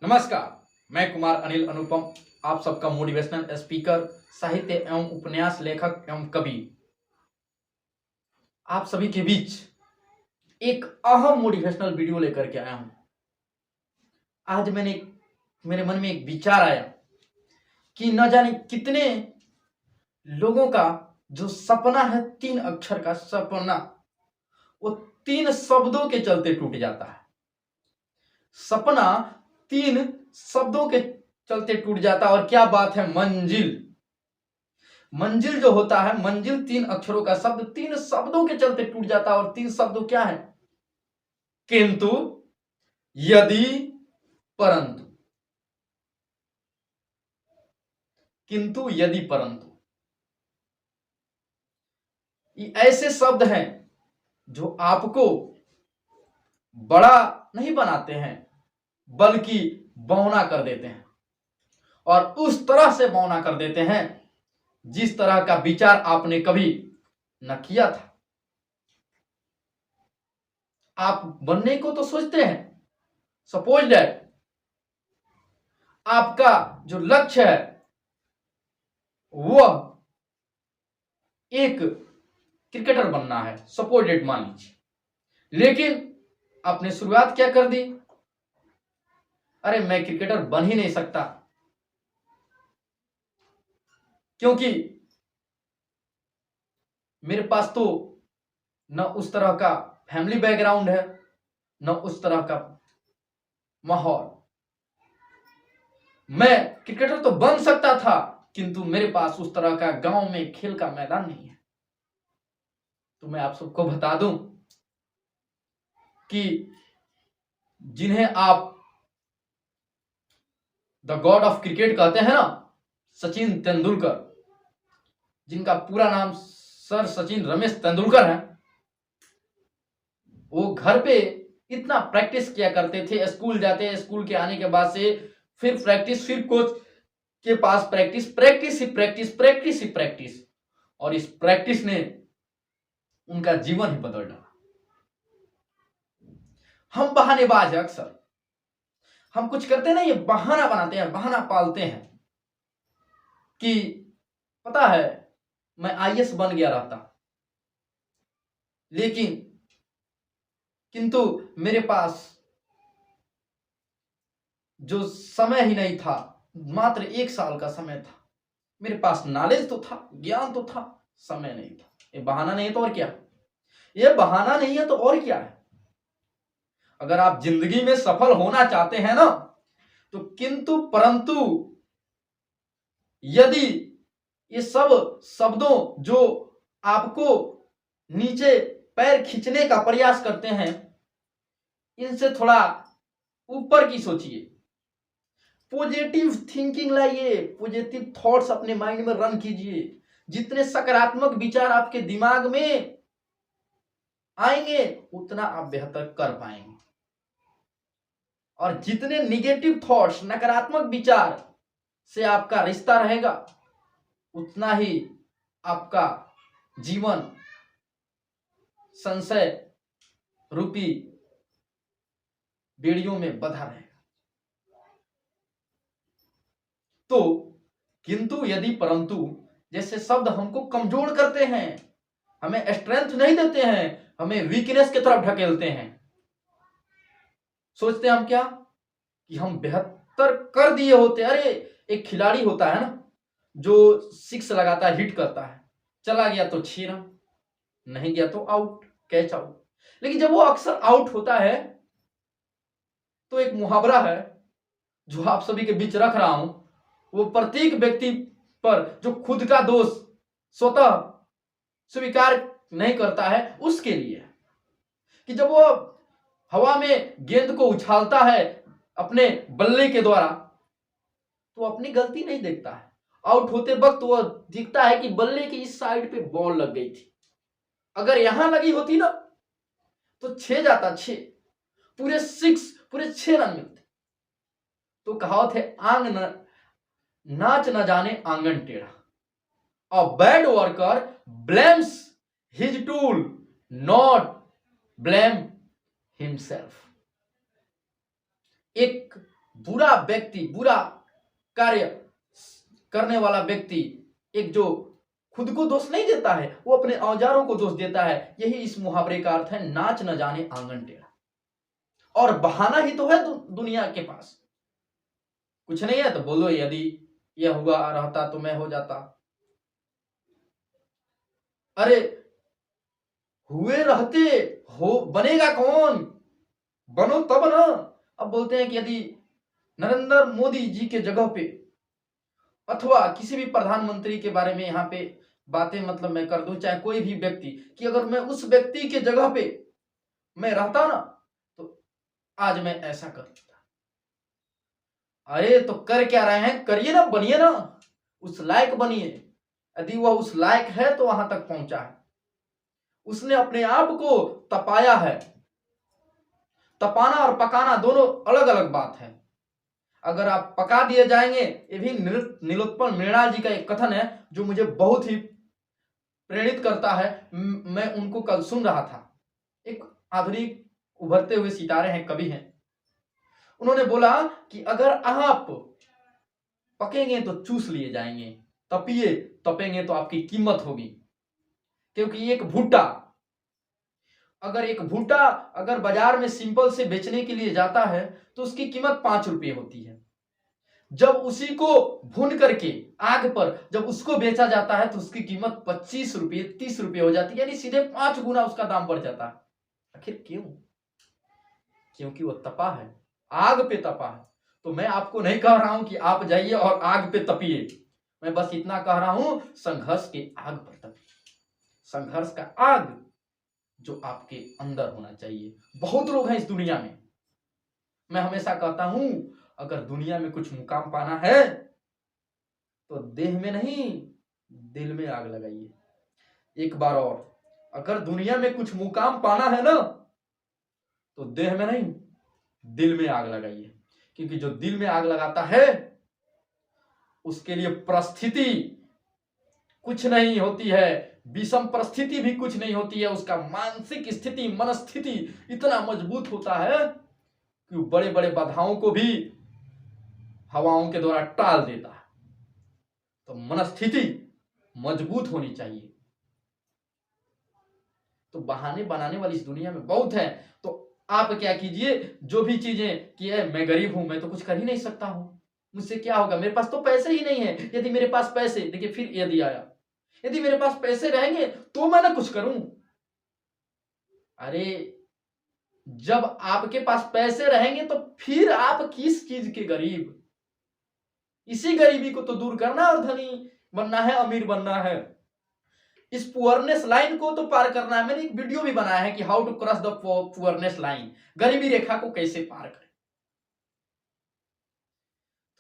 नमस्कार। मैं कुमार अनिल अनुपम, आप सबका मोटिवेशनल स्पीकर, साहित्य एवं उपन्यास लेखक एवं कवि, आप सभी के बीच एक अहम मोटिवेशनल वीडियो लेकर के आया हूं। आज मेरे मन में एक विचार आया कि न जाने कितने लोगों का जो सपना है, 3 अक्षर का सपना, वो 3 शब्दों के चलते टूट जाता है। सपना 3 शब्दों के चलते टूट जाता है। और क्या बात है, मंजिल। मंजिल जो होता है, मंजिल 3 अक्षरों का शब्द 3 शब्दों के चलते टूट जाता है। और 3 शब्द क्या है? किंतु, यदि, परंतु। किंतु, यदि, परंतु, ये ऐसे शब्द हैं जो आपको बड़ा नहीं बनाते हैं, बल्कि बौना कर देते हैं। और उस तरह से बौना कर देते हैं जिस तरह का विचार आपने कभी न किया था। आप बनने को तो सोचते हैं। सपोज दैट आपका जो लक्ष्य है वह एक क्रिकेटर बनना है, सपोज दैट मान लीजिए। लेकिन आपने शुरुआत क्या कर दी? अरे मैं क्रिकेटर बन ही नहीं सकता, क्योंकि मेरे पास तो न उस तरह का फैमिली बैकग्राउंड है, न उस तरह का माहौल। मैं क्रिकेटर तो बन सकता था, किंतु मेरे पास उस तरह का गांव में खेल का मैदान नहीं है। तो मैं आप सबको बता दूं कि जिन्हें आप द गॉड ऑफ क्रिकेट कहते हैं ना, सचिन तेंदुलकर, जिनका पूरा नाम सर सचिन रमेश तेंदुलकर है, वो घर पे इतना प्रैक्टिस किया करते थे। स्कूल जाते, स्कूल के आने के बाद से फिर प्रैक्टिस, फिर कोच के पास प्रैक्टिस, प्रैक्टिस ही प्रैक्टिस, प्रैक्टिस ही प्रैक्टिस। और इस प्रैक्टिस ने उनका जीवन ही बदल डाला। हम बहानेबाज है, अक्सर हम कुछ करते नहीं, ये बहाना बनाते हैं, बहाना पालते हैं कि पता है मैं आईएएस बन गया रहता, लेकिन किंतु मेरे पास जो समय ही नहीं था, मात्र 1 साल का समय था। मेरे पास नॉलेज तो था, ज्ञान तो था, समय नहीं था। ये बहाना नहीं है तो और क्या? ये बहाना नहीं है तो और क्या है? अगर आप जिंदगी में सफल होना चाहते हैं ना, तो किंतु परंतु यदि ये सब शब्दों जो आपको नीचे पैर खींचने का प्रयास करते हैं, इनसे थोड़ा ऊपर की सोचिए। पॉजिटिव थिंकिंग लाइए, पॉजिटिव थॉट्स अपने माइंड में रन कीजिए। जितने सकारात्मक विचार आपके दिमाग में आएंगे, उतना आप बेहतर कर पाएंगे। और जितने निगेटिव थॉट्स, नकारात्मक विचार से आपका रिश्ता रहेगा, उतना ही आपका जीवन संशय रूपी बेड़ियों में बंधा रहेगा। तो किंतु, यदि, परंतु जैसे शब्द हमको कमजोर करते हैं, हमें स्ट्रेंथ नहीं देते हैं, हमें वीकनेस की तरफ ढकेलते हैं। सोचते हैं हम क्या कि हम बेहतर कर दिए होते। अरे एक खिलाड़ी होता है ना, जो 6 लगाता है, हिट करता है, चला गया तो 6 रन, नहीं गया तो आउट, कैच आउट। लेकिन जब वो अक्सर आउट होता है, तो एक मुहावरा है जो आप सभी के बीच रख रहा हूं, वो प्रत्येक व्यक्ति पर जो खुद का दोष स्वतः स्वीकार नहीं करता है, उसके लिए, कि जब वो हवा में गेंद को उछालता है अपने बल्ले के द्वारा, तो अपनी गलती नहीं देखता है। आउट होते वक्त वो दिखता है कि बल्ले की इस साइड पे बॉल लग गई थी, अगर यहां लगी होती ना तो 6 जाता, 6 पूरे 6, पूरे 6 रन मिलते। तो कहावत है, आंग न नाच न जाने आंगन टेढ़ा। A bad worker blames his tool, not blame himself. एक बुरा व्यक्ति, बुरा कार्य करने वाला व्यक्ति एक जो खुद को दोष नहीं देता है, वो अपने औजारों को दोष देता है। यही इस मुहावरे का अर्थ है, नाच न जाने आंगन टेढ़ा। और बहाना ही तो है दुनिया के पास। कुछ नहीं है तो बोलो यदि यह हुआ रहता तो मैं हो जाता। अरे हुए रहते हो बनेगा कौन, बनो तब ना। अब बोलते हैं कि यदि नरेंद्र मोदी जी के जगह पे अथवा किसी भी प्रधानमंत्री के बारे में यहाँ पे बातें मतलब मैं कर दूं, चाहे कोई भी व्यक्ति, कि अगर मैं उस व्यक्ति के जगह पे मैं रहता ना तो आज मैं ऐसा कर देता। अरे तो कर क्या रहे हैं, करिए ना, बनिए ना, उस लायक बनिए। यदि वह उस लायक है तो वहां तक पहुंचा है, उसने अपने आप को तपाया है। तपाना और पकाना दोनों अलग अलग बात है। अगर आप पका दिए जाएंगे, ये भी नीलोत्पल मृणाल जी का एक कथन है जो मुझे बहुत ही प्रेरित करता है। मैं उनको कल सुन रहा था, एक आधुनिक उभरते हुए सितारे हैं, कवि हैं। उन्होंने बोला कि अगर आप पकेंगे तो चूस लिए जाएंगे, तपिए तपेंगे तो आपकी कीमत होगी। क्योंकि एक भुट्टा अगर बाजार में सिंपल से बेचने के लिए जाता है तो उसकी कीमत 5 रुपये होती है। जब उसी को भून करके आग पर जब उसको बेचा जाता है तो उसकी कीमत 25 रुपये 30 रुपये हो जाती है, यानी सीधे 5 गुना उसका दाम बढ़ जाता है। आखिर क्यों? क्योंकि वो तपा है, आग पे तपा है। तो मैं आपको नहीं कह रहा हूं कि आप जाइए और आग पे तपिए, मैं बस इतना कह रहा हूं, संघर्ष के आग पर तपिए। संघर्ष का आग जो आपके अंदर होना चाहिए। बहुत लोग हैं इस दुनिया में, मैं हमेशा कहता हूं, अगर दुनिया में कुछ मुकाम पाना है तो देह में नहीं दिल में आग लगाइए। एक बार और, अगर दुनिया में कुछ मुकाम पाना है ना तो देह में नहीं दिल में आग लगाइए। क्योंकि जो दिल में आग लगाता है उसके लिए परिस्थिति कुछ नहीं होती है, विषम परिस्थिति भी कुछ नहीं होती है। उसका मानसिक स्थिति, मनस्थिति इतना मजबूत होता है कि बड़े बड़े बाधाओं को भी हवाओं के द्वारा टाल देता है। तो मनस्थिति मजबूत होनी चाहिए। तो बहाने बनाने वाली इस दुनिया में बहुत है। तो आप क्या कीजिए, जो भी चीजें कि मैं गरीब हूं, मैं तो कुछ कर ही नहीं सकता हूं, मुझसे क्या होगा, मेरे पास तो पैसे ही नहीं है। यदि मेरे पास पैसे, देखिए फिर यदि आया, यदि मेरे पास पैसे रहेंगे तो मैं ना कुछ करूं। अरे जब आपके पास पैसे रहेंगे तो फिर आप किस चीज के गरीब? इसी गरीबी को तो दूर करना और धनी बनना है, अमीर बनना है। इस पुअरनेस लाइन को तो पार करना है। मैंने एक वीडियो भी बनाया है कि how to cross the poorness line, गरीबी रेखा को कैसे पार करें।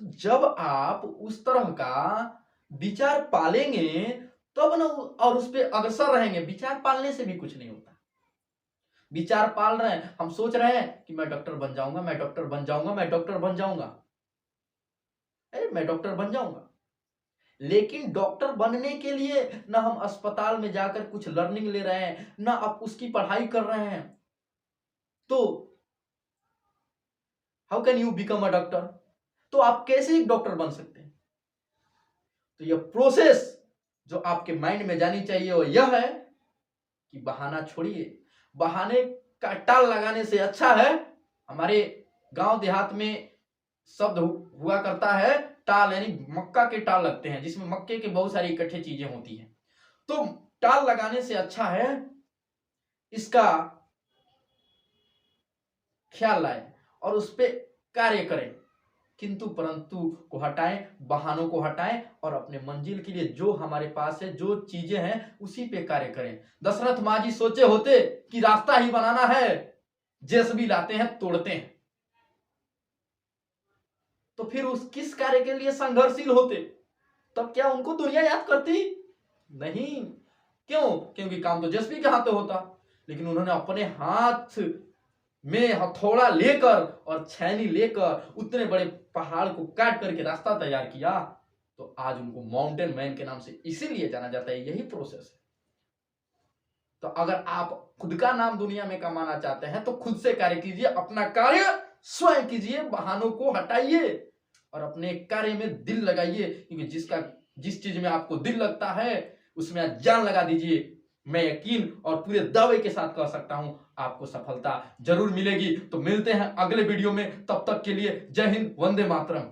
तो जब आप उस तरह का विचार पालेंगे तब ना, और उस पर अग्रसर रहेंगे। विचार पालने से भी कुछ नहीं होता। विचार पाल रहे हैं, हम सोच रहे हैं कि मैं डॉक्टर बन जाऊंगा, मैं डॉक्टर बन जाऊंगा, मैं डॉक्टर बन जाऊंगा, अरे मैं डॉक्टर बन जाऊंगा। लेकिन डॉक्टर बनने के लिए ना हम अस्पताल में जाकर कुछ लर्निंग ले रहे हैं, ना आप उसकी पढ़ाई कर रहे हैं। तो how can you become a doctor? तो आप कैसे एक डॉक्टर बन सकते हैं? तो यह प्रोसेस जो आपके माइंड में जानी चाहिए वो यह है कि बहाना छोड़िए। बहाने का टाल लगाने से अच्छा है, हमारे गांव देहात में शब्द हुआ करता है टाल, यानी मक्का के टाल लगते हैं जिसमें मक्के के बहुत सारी इकट्ठे चीजें होती हैं। तो टाल लगाने से अच्छा है इसका ख्याल लाएं और उस पर कार्य करें, किंतु परंतु को हटाएं, बहानों को हटाएं और अपने मंजिल के लिए जो हमारे पास है, जो चीजें हैं, उसी पे कार्य करें। दशरथ मांझी सोचे होते कि रास्ता ही बनाना है, जेसीबी लाते हैं तोड़ते हैं, तो फिर उस किस कार्य के लिए संघर्षशील होते? तब क्या उनको दुनिया याद करती? नहीं। क्यों? क्योंकि काम तो जेसीबी के हाथ होता। लेकिन उन्होंने अपने हाथ में हथौड़ा लेकर और छैनी लेकर उतने बड़े पहाड़ को काट करके रास्ता तैयार किया। तो आज उनको माउंटेन मैन के नाम से इसीलिए जाना जाता है। यही प्रोसेस है। तो अगर आप खुद का नाम दुनिया में कमाना चाहते हैं तो खुद से कार्य कीजिए, अपना कार्य स्वयं कीजिए, बहानों को हटाइए और अपने कार्य में दिल लगाइए, क्योंकि जिस चीज में आपको दिल लगता है उसमें आप जान लगा दीजिए। मैं यकीन और पूरे दावे के साथ कह सकता हूं आपको सफलता जरूर मिलेगी। तो मिलते हैं अगले वीडियो में, तब तक के लिए जय हिंद, वंदे मातरम।